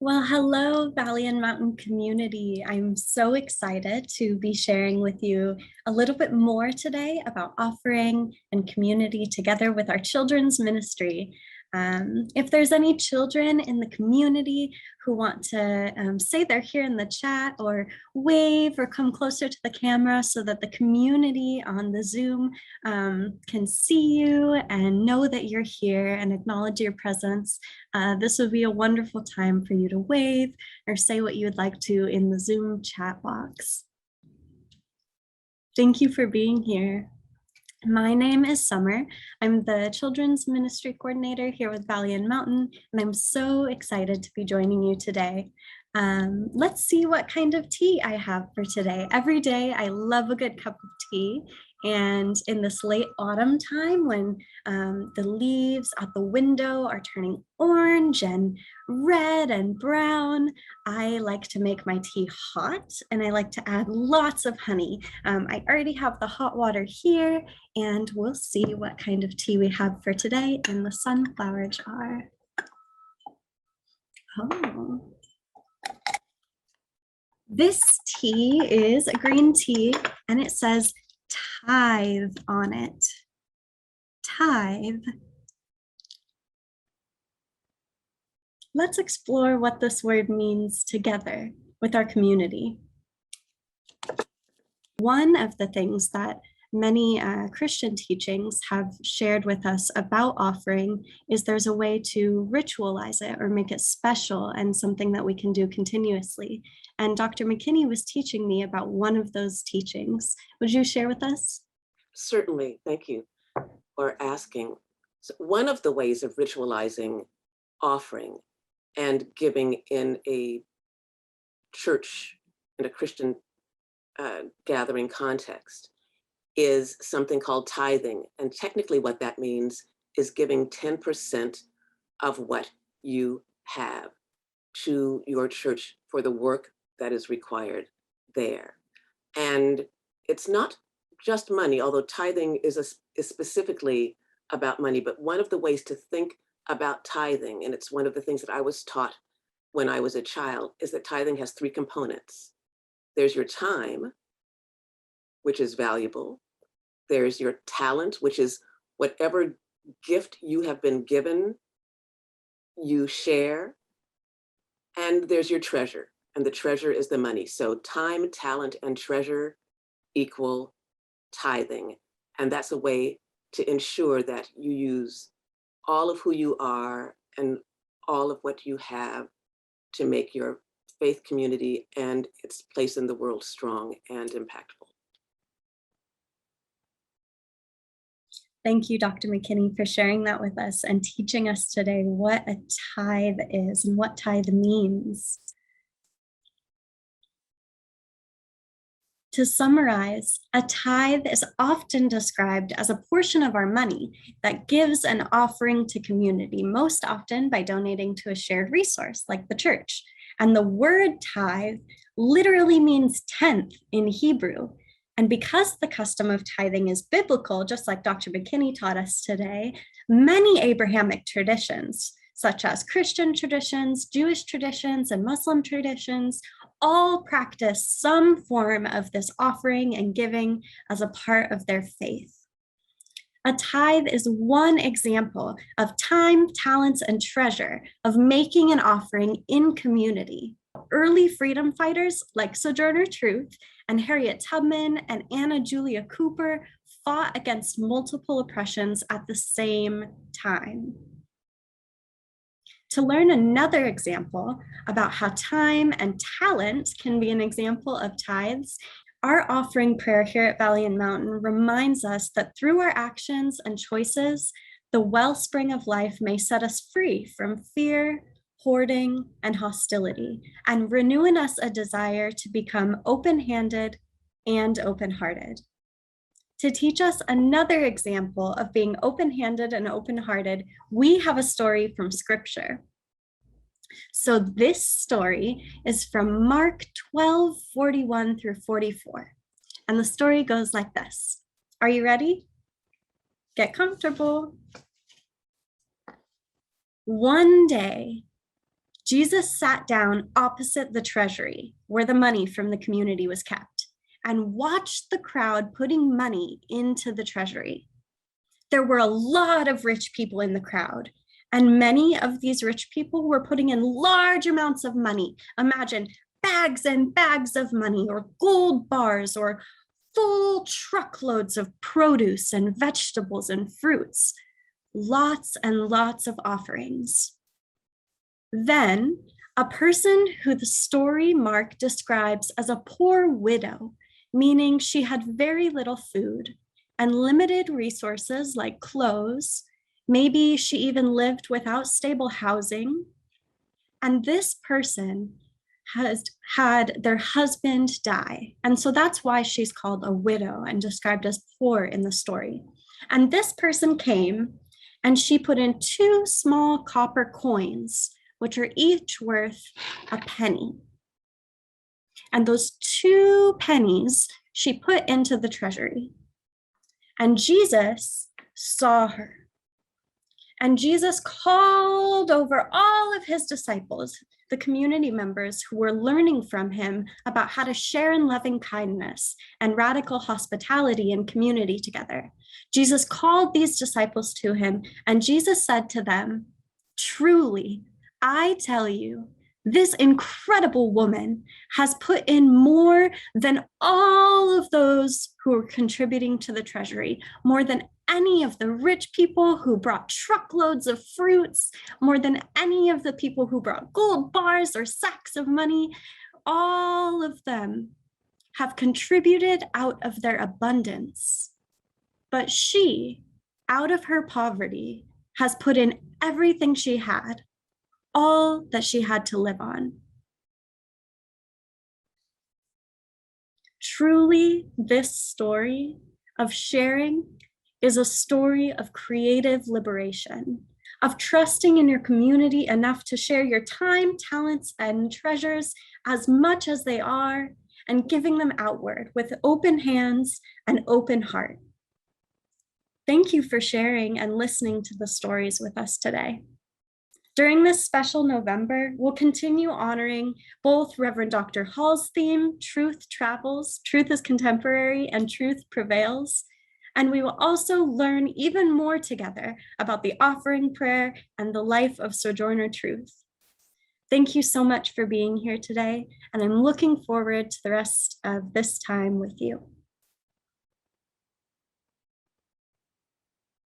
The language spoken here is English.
Well, hello, Valley and Mountain community. I'm so excited to be sharing with you a little bit more today about offering and community together with our children's ministry. If there's any children in the community who want to say they're here in the chat or wave or come closer to the camera so that the community on the Zoom can see you and know that you're here and acknowledge your presence, this would be a wonderful time for you to wave or say what you would like to in the Zoom chat box. Thank you for being here. My name is Summer. I'm the Children's Ministry Coordinator here with Valley and Mountain, and I'm so excited to be joining you today. Let's see what kind of tea I have for today. Every day I love a good cup of tea, and in this late autumn time when the leaves at the window are turning orange and red and brown, I like to make my tea hot and I like to add lots of honey. I already have the hot water here, and we'll see what kind of tea we have for today in the sunflower jar. Oh. This tea is a green tea and it says tithe on it. Tithe. Let's explore what this word means together with our community. One of the things that many Christian teachings have shared with us about offering is there's a way to ritualize it or make it special and something that we can do continuously. And Dr. McKinney was teaching me about one of those teachings. Would you share with us? Certainly, thank you for asking. So one of the ways of ritualizing offering and giving in a church, in a Christian gathering context, is something called tithing. And technically what that means is giving 10% of what you have to your church for the work that is required there. And it's not just money, although tithing is specifically about money, but one of the ways to think about tithing, and it's one of the things that I was taught when I was a child, is that tithing has three components. There's your time, which is valuable. There's your talent, which is whatever gift you have been given, you share. And there's your treasure, and the treasure is the money. So time, talent, and treasure equal tithing. And that's a way to ensure that you use all of who you are and all of what you have to make your faith community and its place in the world strong and impactful. Thank you, Dr. McKinney, for sharing that with us and teaching us today what a tithe is and what tithe means. To summarize, a tithe is often described as a portion of our money that gives an offering to community, most often by donating to a shared resource like the church. And the word tithe literally means tenth in Hebrew. And because the custom of tithing is biblical, just like Dr. McKinney taught us today, many Abrahamic traditions, such as Christian traditions, Jewish traditions, and Muslim traditions, all practice some form of this offering and giving as a part of their faith. A tithe is one example of time, talents, and treasure of making an offering in community. Early freedom fighters like Sojourner Truth and Harriet Tubman and Anna Julia Cooper fought against multiple oppressions at the same time. To learn another example about how time and talent can be an example of tithes, our offering prayer here at Valley and Mountain reminds us that through our actions and choices, the wellspring of life may set us free from fear, hoarding, and hostility, and renew in us a desire to become open-handed and open-hearted. To teach us another example of being open-handed and open-hearted, we have a story from Scripture. So this story is from Mark 12:41 through 44. And the story goes like this. Are you ready? Get comfortable. One day, Jesus sat down opposite the treasury where the money from the community was kept and watched the crowd putting money into the treasury. There were a lot of rich people in the crowd, and many of these rich people were putting in large amounts of money. Imagine bags and bags of money, or gold bars, or full truckloads of produce and vegetables and fruits. Lots and lots of offerings. Then, a person who the story Mark describes as a poor widow, meaning she had very little food and limited resources like clothes. Maybe she even lived without stable housing. And this person has had their husband die. And so that's why she's called a widow and described as poor in the story. And this person came and she put in 2 small copper coins, which are each worth a penny. And those 2 pennies she put into the treasury. And Jesus saw her. And Jesus called over all of his disciples, the community members who were learning from him about how to share in loving kindness and radical hospitality and community together. Jesus called these disciples to him, and Jesus said to them, "Truly, I tell you, this incredible woman has put in more than all of those who are contributing to the treasury, more than any of the rich people who brought truckloads of fruits, more than any of the people who brought gold bars or sacks of money. All of them have contributed out of their abundance. But she, out of her poverty, has put in everything she had, all that she had to live on." Truly, this story of sharing is a story of creative liberation, of trusting in your community enough to share your time, talents, and treasures as much as they are, and giving them outward with open hands and open heart. Thank you for sharing and listening to the stories with us today. During this special November, we'll continue honoring both Reverend Dr. Hall's theme, Truth Travels, Truth is Contemporary, and Truth Prevails. And we will also learn even more together about the offering prayer and the life of Sojourner Truth. Thank you so much for being here today, and I'm looking forward to the rest of this time with you.